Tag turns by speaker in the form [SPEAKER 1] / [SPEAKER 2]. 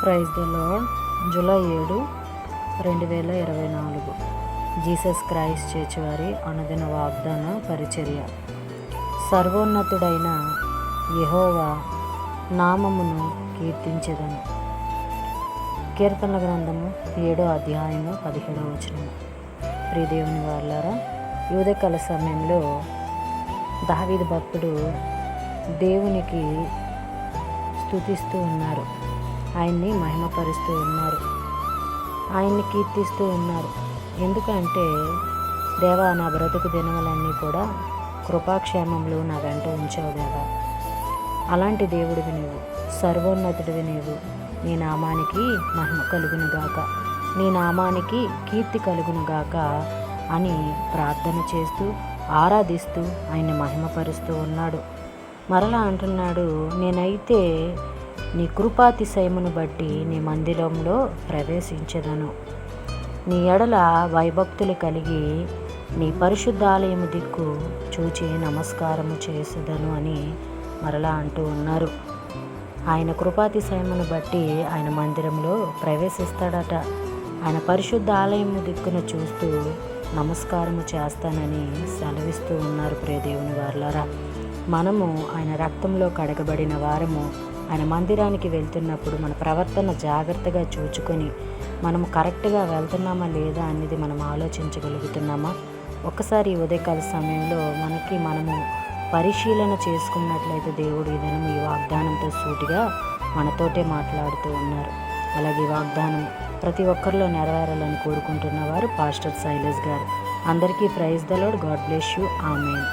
[SPEAKER 1] Praise the Lord. July 7, 2024 Jesus Christ church వారి అనుదిన వాగ్దాన పరిచర్య. సర్వోన్నతుడైన యెహోవా నామమును కీర్తించెదను. కీర్తనల గ్రంథము 7వ అధ్యాయము 17వ వచనము. ప్రియ దేవుని వారలారా, ఈ ఉదయకాల సమయంలో దావీదు భక్తుడు దేవునికి స్తుతిస్తూ ఉన్నారు, ఆయన్ని మహిమపరుస్తూ ఉన్నారు, ఆయన్ని కీర్తిస్తూ ఉన్నారు. ఎందుకంటే దేవా, నా బ్రతుకు దినములన్నీ కూడా కృపాక్షేమములు నా వెంట ఉంచావు దేవా. అలాంటి దేవుడివి నీవు, సర్వోన్నతుడివి నీవు. నీ నామానికి మహిమ కలుగునుగాక, నీ నామానికి కీర్తి కలుగునుగాక అని ప్రార్థన చేస్తూ ఆరాధిస్తూ ఆయన్ని మహిమపరుస్తూ ఉన్నాడు. మరలా అంటున్నాడు, నేనైతే నీ కృపాతిశయమును బట్టి నీ మందిరంలో ప్రవేశించెదను. నీ ఎడల వైభక్తులు కలిగి నీ పరిశుద్ధాలయము దిక్కు చూచి నమస్కారము చేసేదను అని మరలా అంటూ ఉన్నారు. ఆయన కృపాతిశయమును బట్టి ఆయన మందిరంలో ప్రవేశిస్తాడట. ఆయన పరిశుద్ధ ఆలయము దిక్కును చూస్తూ నమస్కారము చేస్తానని సెలవిస్తూ ఉన్నారు. ప్రియ దేవుని వారలారా, మనము ఆయన రక్తంలో కడగబడిన వారము. ఆయన మందిరానికి వెళ్తున్నప్పుడు మన ప్రవర్తన జాగ్రత్తగా చూచుకొని మనము కరెక్ట్గా వెళ్తున్నామా లేదా అనేది మనం ఆలోచించగలుగుతున్నామా? ఒక్కసారి ఉదయకాల సమయంలో మనము పరిశీలన చేసుకున్నట్లయితే దేవుడు ఈ దినం ఈ వాగ్దానంతో సూటిగా మనతోటే మాట్లాడుతూ ఉన్నారు. అలాగే వాగ్దానం ప్రతి ఒక్కరిలో నెరవేరాలని కోరుకుంటున్నవారు పాస్టర్ శైలేష్ గారు. అందరికీ praise the Lord. God bless you. Amen.